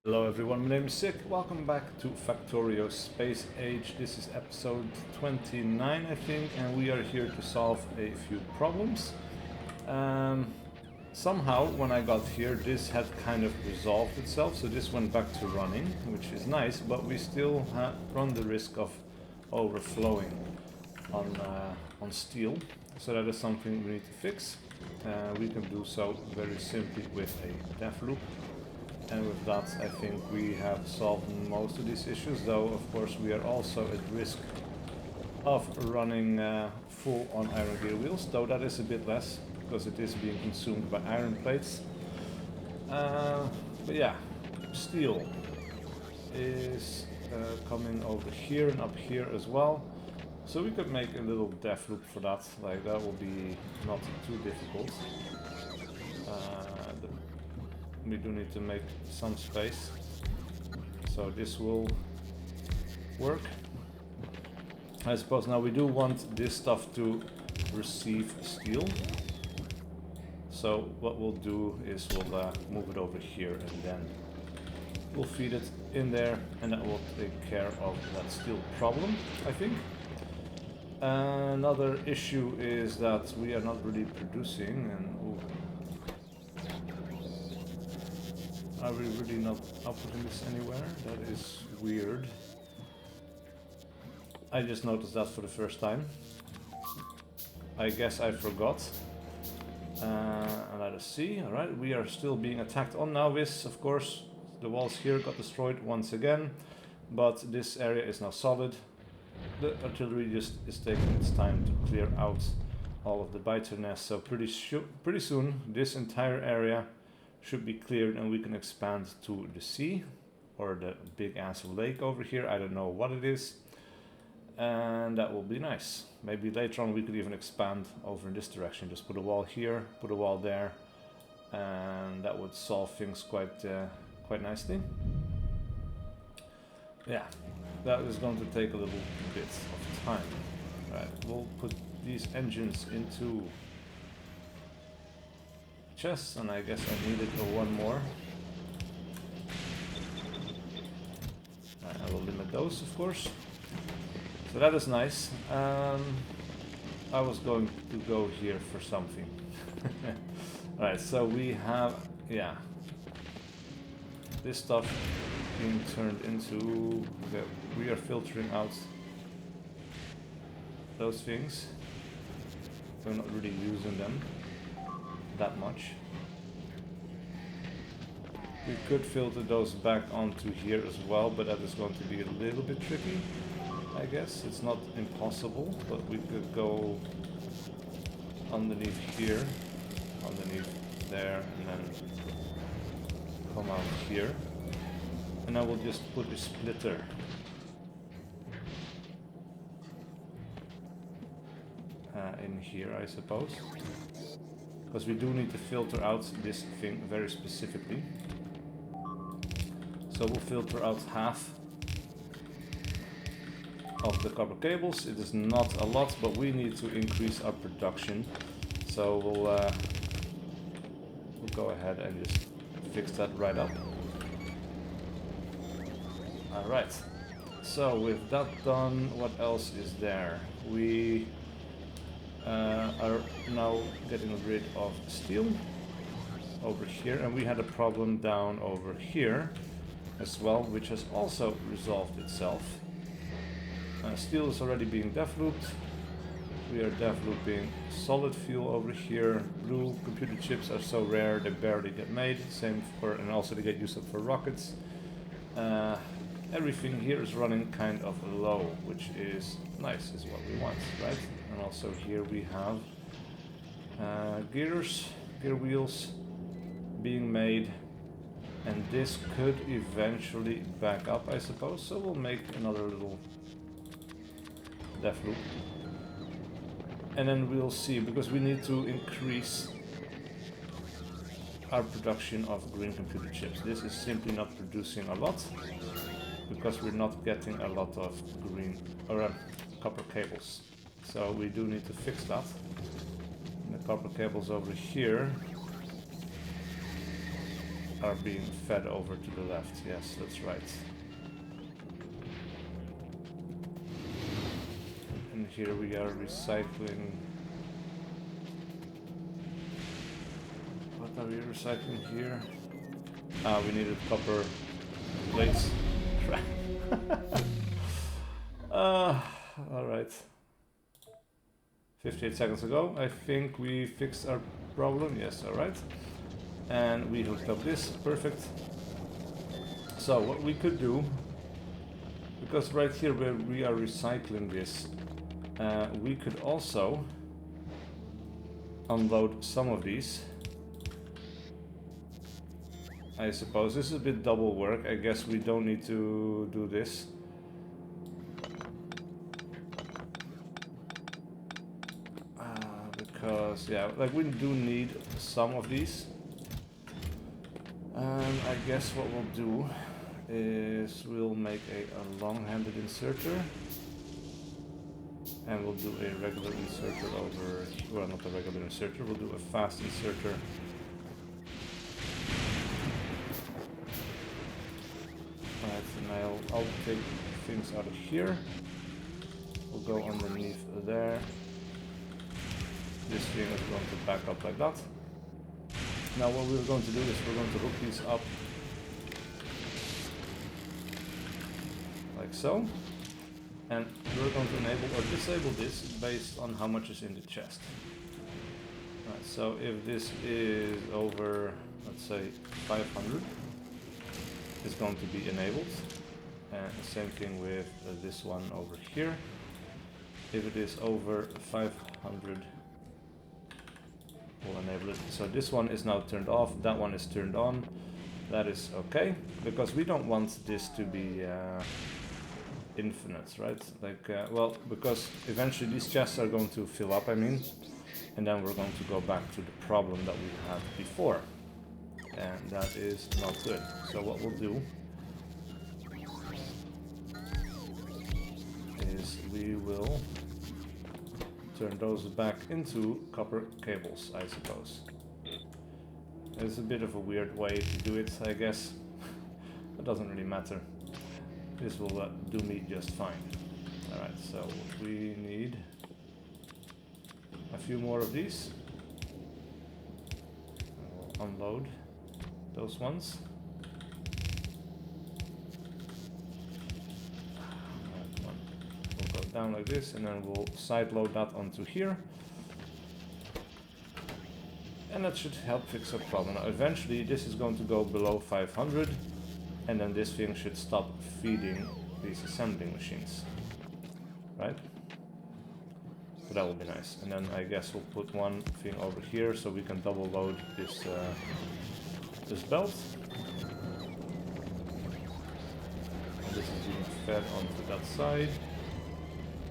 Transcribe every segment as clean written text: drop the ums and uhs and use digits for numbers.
Hello everyone, my name is SiC. Welcome back to Factorio Space Age. This is episode 29 I think, and we are here to solve a few problems. Somehow when I got here this had kind of resolved itself, so this went back to running, which is nice, but we still run the risk of overflowing on steel, so that is something we need to fix. We can do so very simply with a def loop. And with that, I think we have solved most of these issues, though of course we are also at risk of running full on iron gear wheels, though that is a bit less, because it is being consumed by iron plates. But yeah, steel is coming over here and up here as well. So we could make a little def loop for that, like that will be not too difficult. We do need to make some space, so this will work. I suppose now we do want this stuff to receive steel, so what we'll do is we'll move it over here and then we'll feed it in there, and that will take care of that steel problem, I think. Another issue is that we are not really producing, and are we really not outputting this anywhere? That is weird. I just noticed that for the first time. I guess I forgot. Let us see. Alright, we are still being attacked on now. This, of course, the walls here got destroyed once again, but this area is now solid. The artillery just is taking its time to clear out all of the biter nests, so pretty soon this entire area should be cleared and we can expand to the sea, or the big ass lake over here. I don't know what it is, and that will be nice. Maybe later on we could even expand over in this direction, just put a wall here, put a wall there, and that would solve things quite nicely. Yeah, that is going to take a little bit of time. Right, we'll put these engines into chests, and I guess I needed one more. I will limit those, of course. So that is nice. I was going to go here for something. Alright, so we have, yeah, this stuff being turned into, okay, we are filtering out those things. We're not really using them that much. We could filter those back onto here as well, but that is going to be a little bit tricky, I guess. It's not impossible, but we could go underneath here, underneath there, and then come out here. And I will just put a splitter in here, I suppose. Because we do need to filter out this thing very specifically. So we'll filter out half of the copper cables. It is not a lot, but we need to increase our production. So we'll go ahead and just fix that right up. Alright, so with that done, what else is there? We are now getting rid of steel over here, and we had a problem down over here as well, which has also resolved itself. Steel is already being def looped. We are def looping solid fuel over here. Blue computer chips are so rare they barely get made. Same for, and also they get used up for rockets. Everything here is running kind of low, which is nice, is what we want, right? And also here we have gear wheels being made, and this could eventually back up, I suppose. So we'll make another little def loop, and then we'll see, because we need to increase our production of green computer chips. This is simply not producing a lot, because we're not getting a lot of green or copper cables. So we do need to fix that. And the copper cables over here are being fed over to the left. Yes, that's right. And here we are recycling. What are we recycling here? Ah, we needed copper plates. Alright. 58 seconds ago, I think we fixed our problem. Yes, alright. And we hooked up this. Perfect. So, what we could do, because right here where we are recycling this, we could also unload some of these. I suppose this is a bit double work. I guess we don't need to do this. Because, yeah, like we do need some of these. I guess what we'll do is we'll make a long-handed inserter. And we'll do a regular inserter over, well, not a regular inserter, we'll do a fast inserter. Alright, and I'll take things out of here. We'll go underneath there. This thing is going to back up like that. Now what we're going to do is we're going to hook these up like so. And we're going to enable or disable this based on how much is in the chest. Right, so if this is over, let's say, 500, it's going to be enabled. And the same thing with this one over here. If it is over 500, we'll enable it. So this one is now turned off, that one is turned on. That is okay, because we don't want this to be infinite, right? Like, well, because eventually these chests are going to fill up, I mean, and then we're going to go back to the problem that we had before, and that is not good. So what we'll do is we will turn those back into copper cables, I suppose. It's a bit of a weird way to do it, I guess. It doesn't really matter. This will do me just fine. Alright, so we need a few more of these. We'll unload those ones. We'll go down like this and then we'll side load that onto here. And that should help fix our problem. Now eventually this is going to go below 500. And then this thing should stop feeding these assembling machines, right? So that will be nice. And then I guess we'll put one thing over here so we can double load this this belt. And this is being fed onto that side.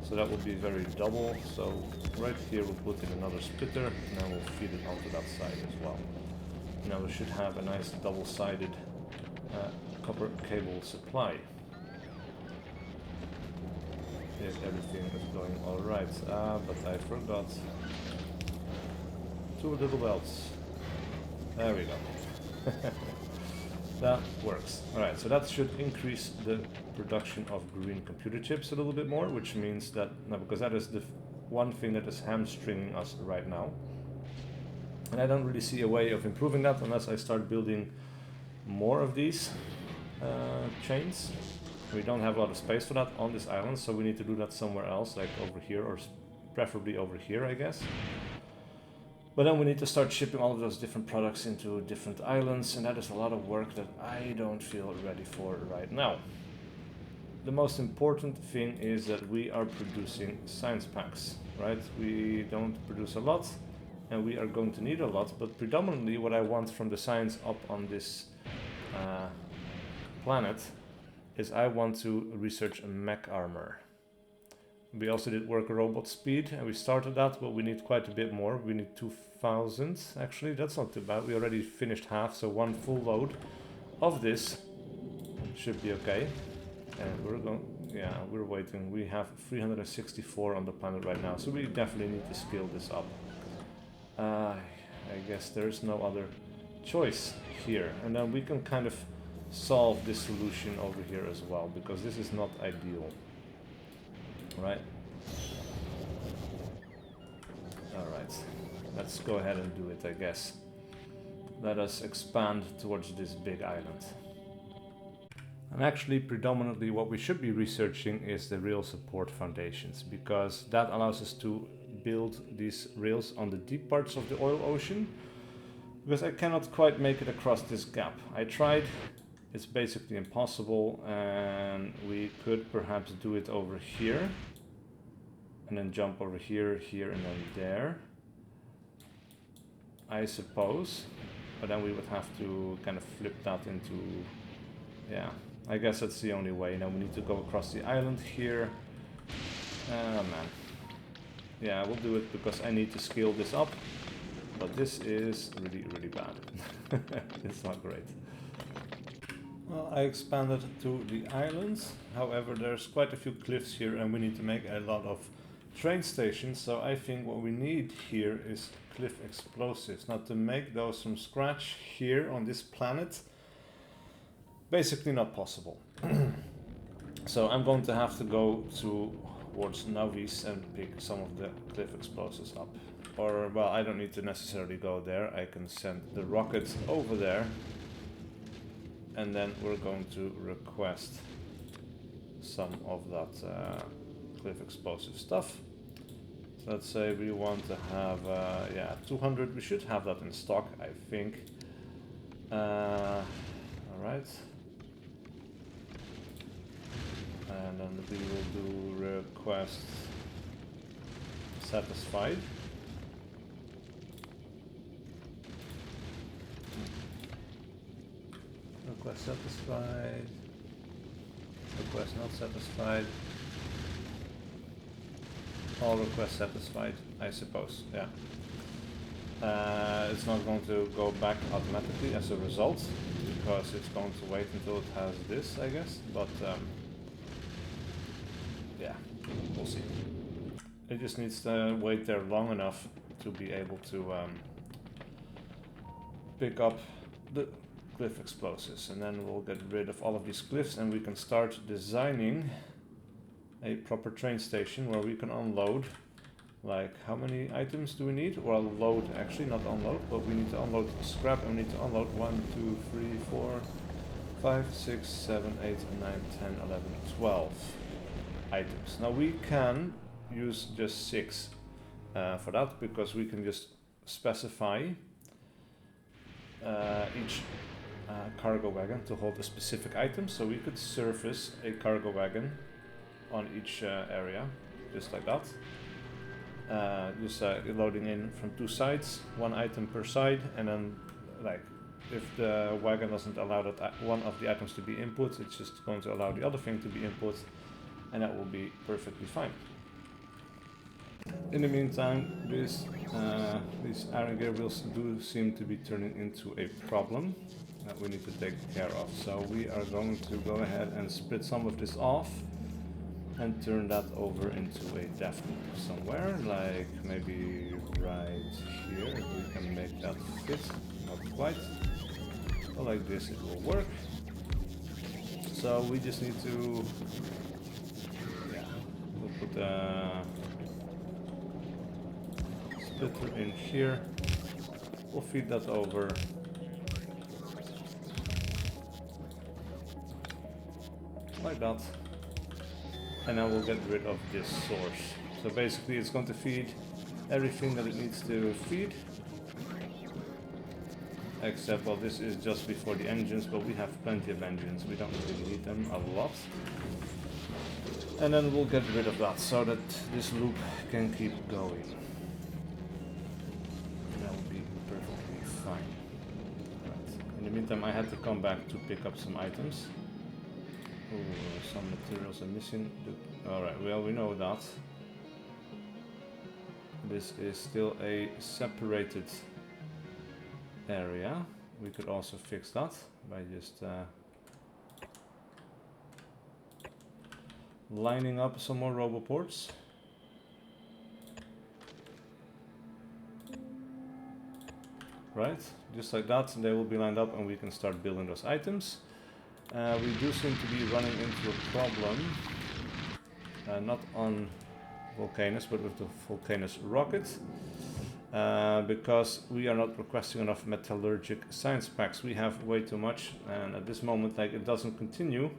So that will be very double. So right here we'll put in another splitter and then we'll feed it onto that side as well. Now we should have a nice double-sided copper cable supply. If everything is going alright. But I forgot 2 little belts. There we go. That works. Alright, so that should increase the production of green computer chips a little bit more, which means that, no, because that is the one thing that is hamstringing us right now. And I don't really see a way of improving that unless I start building more of these chains. We don't have a lot of space for that on this island, so we need to do that somewhere else, like over here, or preferably over here, I guess. But then we need to start shipping all of those different products into different islands, and that is a lot of work that I don't feel ready for right now. The most important thing is that we are producing science packs, right? We don't produce a lot, and we are going to need a lot, but predominantly what I want from the science up on this planet is I want to research a mech armor. We also did work robot speed, and we started that, but we need quite a bit more. We need 2,000, actually. That's not too bad. We already finished half, so one full load of this should be okay. And we're going, yeah, we're waiting. We have 364 on the planet right now, so we definitely need to scale this up. I guess there's no other choice here, and then we can kind of solve this solution over here as well, because this is not ideal, right? Alright, let's go ahead and do it, I guess. Let us expand towards this big island. And actually, predominantly what we should be researching is the rail support foundations, because that allows us to build these rails on the deep parts of the oil ocean, because I cannot quite make it across this gap. I tried, it's basically impossible, and we could perhaps do it over here, and then jump over here, here, and then there, I suppose. But then we would have to kind of flip that into, yeah, I guess that's the only way. Now we need to go across the island here. Oh man. Yeah, we'll do it because I need to scale this up. But this is really, really bad. It's not great. Well, I expanded to the islands. However, there's quite a few cliffs here and we need to make a lot of train stations. So I think what we need here is cliff explosives. Now to make those from scratch here on this planet, basically not possible. So I'm going to have to go towards Navis and pick some of the cliff explosives up. Or, well, I don't need to necessarily go there. I can send the rockets over there. And then we're going to request some of that cliff explosive stuff. So let's say we want to have, yeah, 200. We should have that in stock, I think. Alright. And then we will do request satisfied. Request satisfied. Request not satisfied. All requests satisfied, I suppose, yeah. It's not going to go back automatically as a result, because it's going to wait until it has this, I guess, but yeah, we'll see. It just needs to wait there long enough to be able to pick up the cliff explosives, and then we'll get rid of all of these cliffs and we can start designing a proper train station where we can unload. Like, how many items do we need? Well, load, actually, not unload, but we need to unload scrap, and we need to unload 1, 2, 3, 4, 5, 6, 7, 8, 9, 10, 11, 12 items. Now we can use just 6 for that, because we can just specify each cargo wagon to hold a specific item. So we could surface a cargo wagon on each area, just like that. Just loading in from 2 sides, 1 item per side, and then, like, if the wagon doesn't allow that one of the items to be input, it's just going to allow the other thing to be input, and that will be perfectly fine. In the meantime, these iron gear wheels do seem to be turning into a problem that we need to take care of. So we are going to go ahead and split some of this off and turn that over into a depth loop somewhere, like maybe right here, if we can make that fit. Not quite, but like this it will work. So we just need to, yeah, we'll put a splitter in here, we'll feed that over. Like that. And then we'll get rid of this source. So basically it's going to feed everything that it needs to feed. Except, well, this is just before the engines, but we have plenty of engines. We don't really need them a lot. And then we'll get rid of that so that this loop can keep going. That will be perfectly fine. Right. In the meantime, I had to come back to pick up some items. Oh, some materials are missing. Alright, well, we know that. This is still a separated area. We could also fix that by just lining up some more roboports. right? Just like that, they will be lined up and we can start building those items. We do seem to be running into a problem, not on Volcanus, but with the Volcanus rocket, because we are not requesting enough metallurgic science packs. We have way too much, and at this moment, like, it doesn't continue.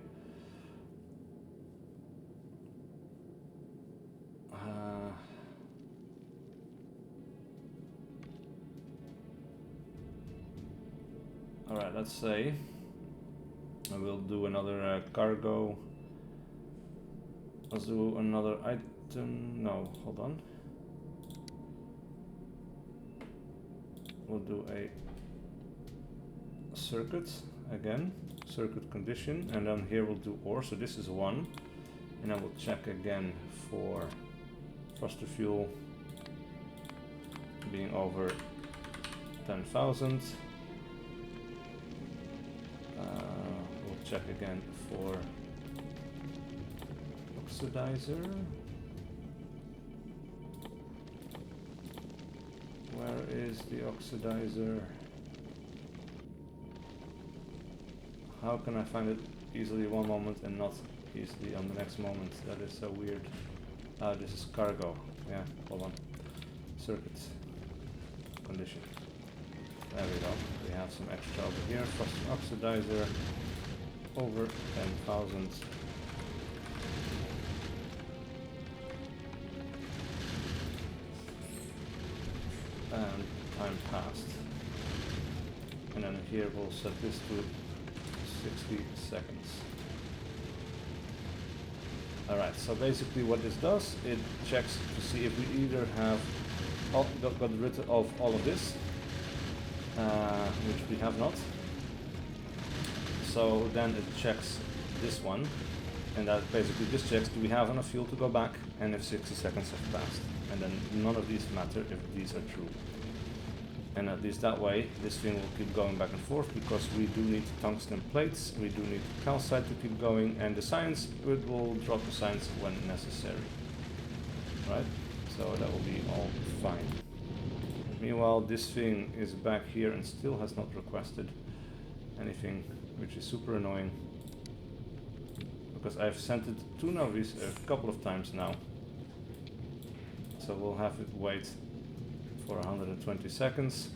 Alright, let's say I will do another cargo. Let's do another item. No, hold on. We'll do a circuit again, circuit condition, and then here we'll do ore. So this is 1, and I will check again for thruster fuel being over 10,000. We'll check again for oxidizer. Where is the oxidizer? How can I find it easily one moment and not easily on the next moment? That is so weird. This is cargo. Yeah, hold on. Circuit condition. There we go. We have some extra over here. First oxidizer over 10,000. And time passed. And then here we'll set this to 60 seconds. Alright, so basically what this does, it checks to see if we either have got rid of all of this, which we have not. So then it checks this one, and that basically just checks, do we have enough fuel to go back, and if 60 seconds have passed. And then none of these matter if these are true. And at least that way, this thing will keep going back and forth, because we do need tungsten plates, we do need calcite to keep going, and the science, it will drop the science when necessary. Right? So that will be all fine. Meanwhile, this thing is back here and still has not requested anything, which is super annoying. Because I've sent it to Navis a couple of times now. So we'll have it wait for 120 seconds,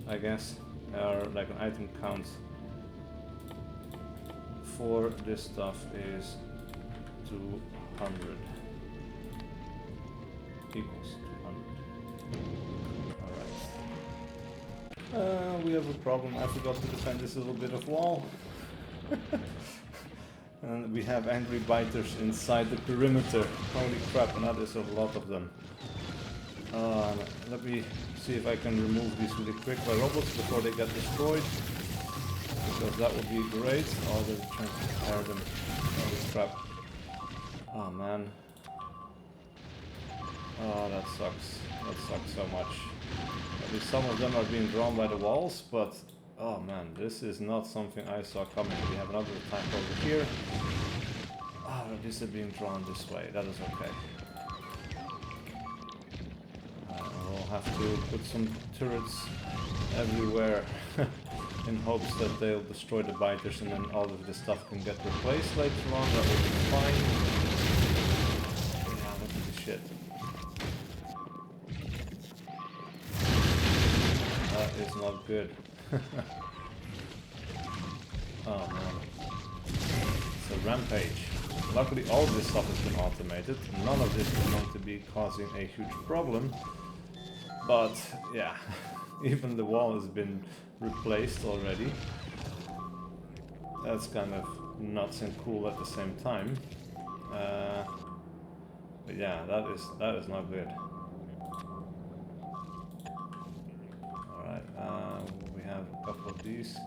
I guess, or like an item count for this stuff is 200 equals 200. Alright. We have a problem. I forgot to defend this little bit of wall. And we have angry biters inside the perimeter. Holy crap, and that is a lot of them. Let me see if I can remove these really quick by robots before they get destroyed, because that would be great. Oh, they're trying to tear them. Holy crap. Oh man. Oh, that sucks. That sucks so much. At least some of them are being drawn by the walls, but oh man, this is not something I saw coming. We have another attack over here. Oh, at least they're being drawn this way. That is okay. We'll have to put some turrets everywhere in hopes that they'll destroy the biters and then all of this stuff can get replaced later on. That will be fine. Yeah, look at this shit. That is not good. Oh man. It's a rampage. Luckily all this stuff has been automated. None of this is going to be causing a huge problem. But yeah, even the wall has been replaced already. That's kind of nuts and cool at the same time. But yeah, that is not good. Alright, we have a couple of these.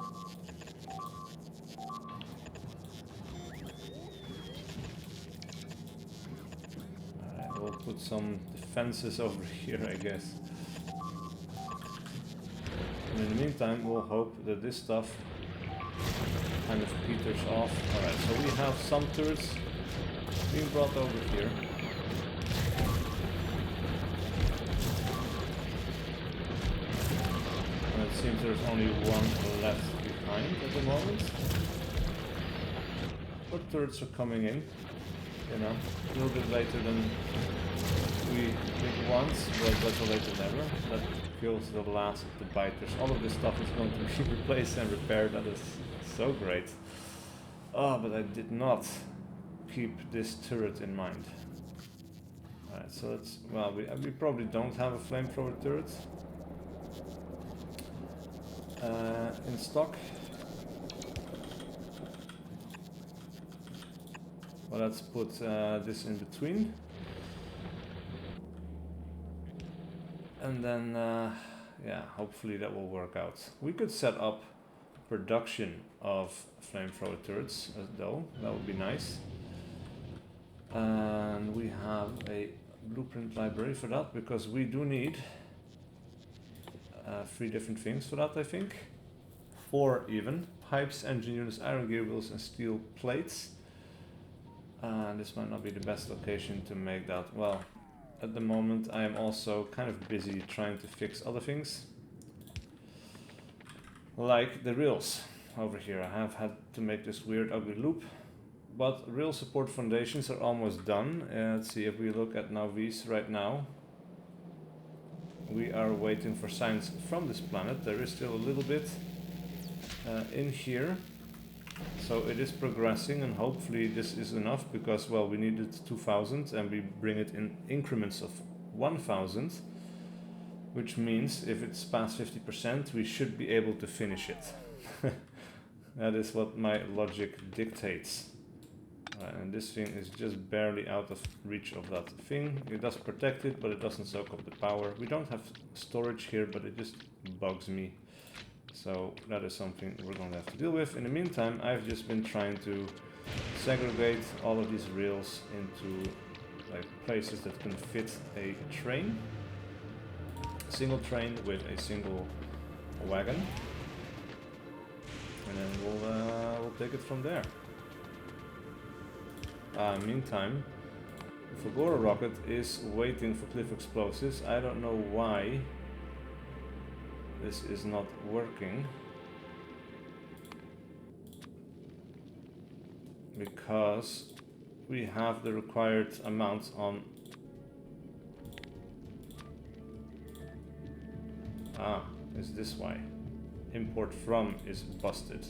Alright, we'll put some defenses over here, I guess. And in the meantime, we'll hope that this stuff kind of peters off. Alright, so we have some turrets being brought over here. And it seems there's only one left behind at the moment. But turrets are coming in, you know, a little bit later than we did once, but better late than never. That kills the last of the biters. All of this stuff is going to be replaced and repaired. That is so great. Oh, but I did not keep this turret in mind. Alright, so it's, well, we probably don't have a flamethrower turret in stock. Well, let's put this in between. And then, yeah, hopefully that will work out. We could set up production of flamethrower turrets, though. That would be nice. And we have a blueprint library for that, because we do need 3 different things for that, I think. 4 even. Pipes, engine units, iron gear wheels, and steel plates. This might not be the best location to make that. Well, at the moment I am also kind of busy trying to fix other things. Like the rails over here. I have had to make this weird ugly loop. But rail support foundations are almost done. Let's see if we look at now these right now. We are waiting for signs from this planet. There is still a little bit in here. So it is progressing, and hopefully this is enough, because, well, we needed 2000 and we bring it in increments of 1000, which means if it's past 50% we should be able to finish it. That is what my logic dictates. And this thing is just barely out of reach of that thing. It does protect it, but it doesn't soak up the power. We don't have storage here, but it just bugs me. So that is something we're going to have to deal with. In the meantime, I've just been trying to segregate all of these rails into like places that can fit a train. A single train with a single wagon. And then we'll take it from there. Meantime, the Fulgora rocket is waiting for cliff explosives. I don't know why this is not working. Because we have the required amount on... is this why? Import from is busted.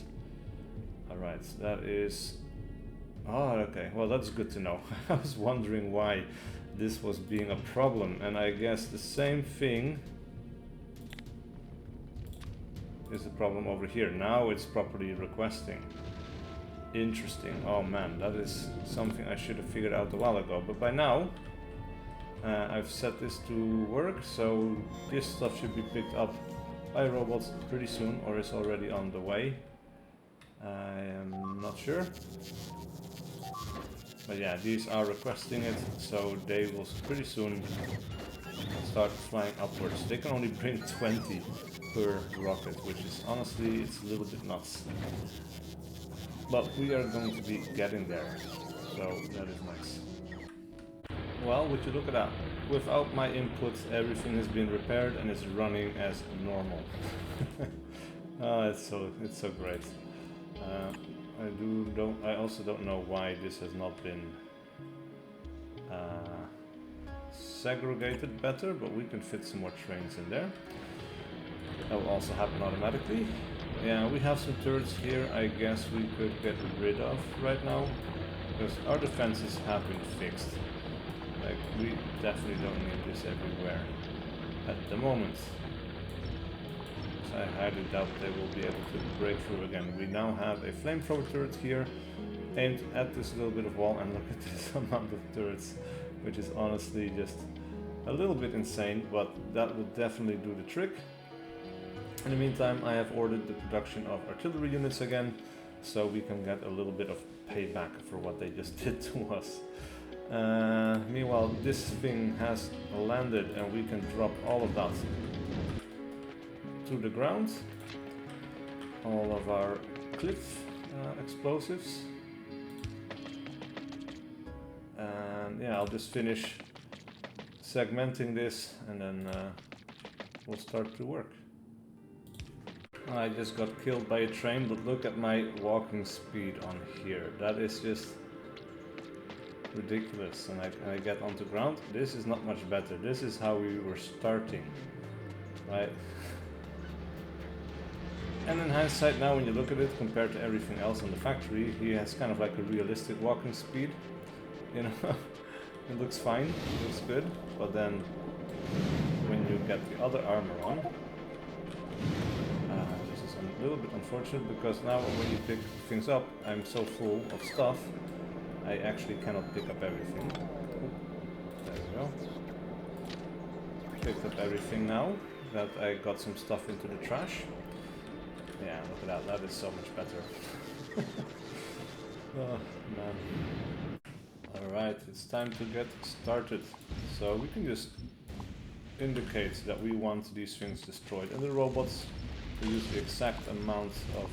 Alright, that is... Oh, okay, well that's good to know. I was wondering why this was being a problem, and I guess the same thing is the problem over here. Now it's properly requesting. Interesting. Oh man, that is something I should have figured out a while ago, but by now I've set this to work, so this stuff should be picked up by robots pretty soon, or is already on the way. I am not sure. But yeah, these are requesting it, so they will pretty soon start flying upwards. They can only bring 20 per rocket, which is honestly, it's a little bit nuts. But we are going to be getting there, so that is nice. Well, would you look at that? Without my input, everything has been repaired and is running as normal. It's so great. I also don't know why this has not been segregated better, but we can fit some more trains in there. That will also happen automatically. Yeah, we have some turrets here I guess we could get rid of right now, because our defenses have been fixed. Like, we definitely don't need this everywhere at the moment. I highly doubt they will be able to break through again. We now have a flamethrower turret here aimed at this little bit of wall, and look at this amount of turrets, which is honestly just a little bit insane, but that will definitely do the trick. In the meantime, I have ordered the production of artillery units again, so we can get a little bit of payback for what they just did to us. Meanwhile, this thing has landed and we can drop all of that to the ground. All of our cliff explosives. And yeah, I'll just finish segmenting this and then we'll start to work. I just got killed by a train, but look at my walking speed on here. That is just ridiculous. And I get onto ground. This is not much better. This is how we were starting, right? And in hindsight now, when you look at it compared to everything else on the factory, he has kind of like a realistic walking speed. You know, it looks fine, it looks good, but then when you get the other armor on, this is a little bit unfortunate because now when you pick things up, I'm so full of stuff, I actually cannot pick up everything. There we go. Picked up everything now that I got some stuff into the trash. Yeah, look at that, that is so much better. Oh, man. Alright, it's time to get started. So we can just indicate that we want these things destroyed, and the robots will use the exact amount of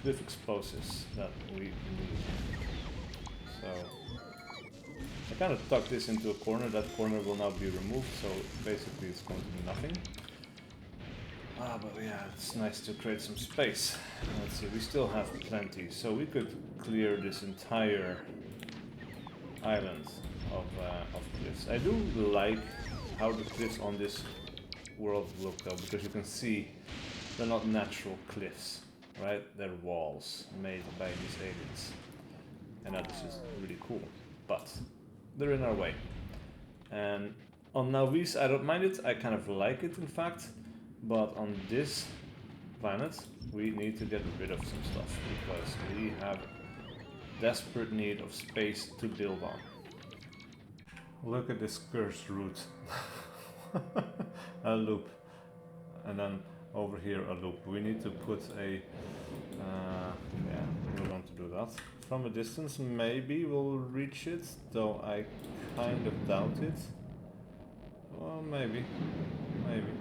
diff explosives that we need. So I kind of tucked this into a corner. That corner will now be removed, so basically it's going to be nothing. But yeah, it's nice to create some space. Let's see, we still have plenty, so we could clear this entire island of cliffs. I do like how the cliffs on this world look though, because you can see they're not natural cliffs, right? They're walls made by these aliens. And that is just really cool. But they're in our way. And on Nauvis I don't mind it, I kind of like it in fact. But on this planet, we need to get rid of some stuff because we have desperate need of space to build on. Look at this cursed route. A loop. And then over here a loop. We need to put a... yeah, we're going to do that. From a distance maybe we'll reach it, though I kind of doubt it. Well, maybe. Maybe.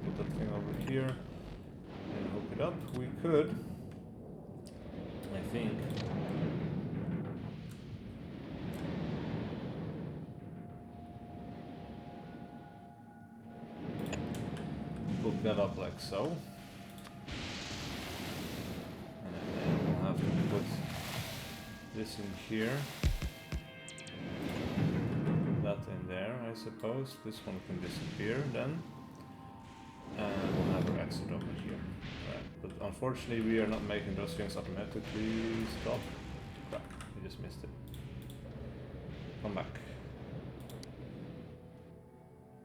Put that thing over here and hook it up. We could, I think, hook that up like so, and then we'll have to put this in here, that in there, I suppose. This one can disappear then. And we'll have our exit over here. Right. But unfortunately we are not making those things automatically stop. Crap, we just missed it. Come back.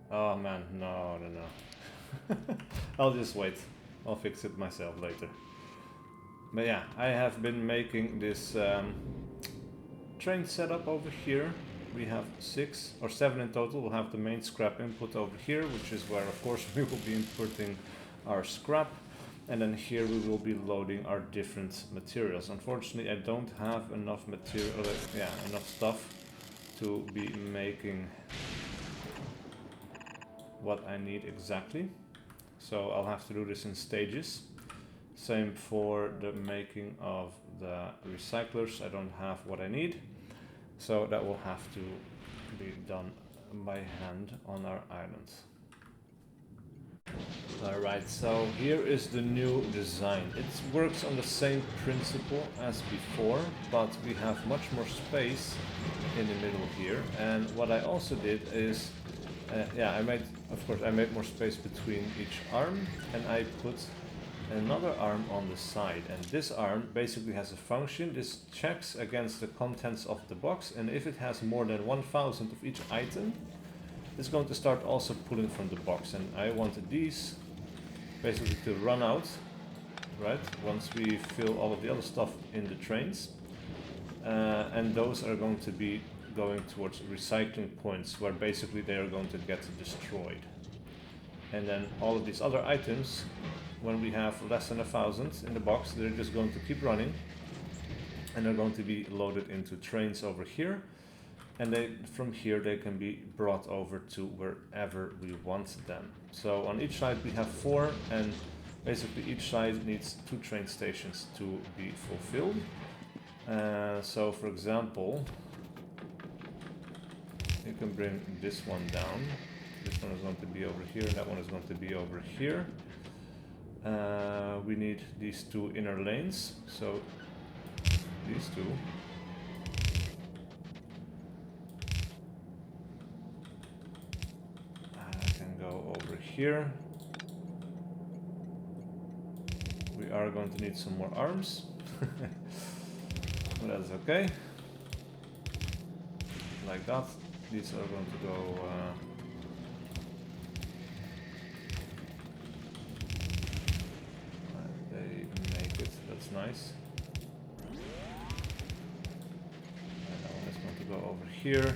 Oh man, no. I'll just wait. I'll fix it myself later. But yeah, I have been making this train setup over here. We have 6 or 7 in total. We'll have the main scrap input over here, which is where of course we will be inputting our scrap, and then here we will be loading our different materials. Unfortunately I don't have enough material, enough stuff to be making what I need exactly, so I'll have to do this in stages. Same for the making of the recyclers. I don't have what I need. So that will have to be done by hand on our island. Alright, so here is the new design. It works on the same principle as before, but we have much more space in the middle here. And what I also did is, I made more space between each arm, and I put another arm on the side, and this arm basically has a function. This checks against the contents of the box, and if it has more than 1,000 of each item, it's going to start also pulling from the box. And I wanted these basically to run out, right, once we fill all of the other stuff in the trains, and those are going to be going towards recycling points where basically they are going to get destroyed. And then all of these other items, when we have less than 1,000 in the box, they're just going to keep running, and they're going to be loaded into trains over here, and from here they can be brought over to wherever we want them. So on each side we have 4, and basically each side needs 2 train stations to be fulfilled. So for example, you can bring this one down, this This one is going to be over here, that one is going to be over here. We need these two inner lanes, so these two. Can go over here. We are going to need some more arms. That's okay. Like that. These are going to go they make it, that's nice. And that one is going to go over here.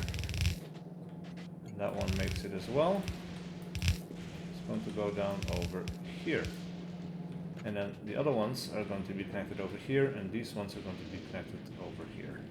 And that one makes it as well. It's going to go down over here. And then the other ones are going to be connected over here, and these ones are going to be connected over here.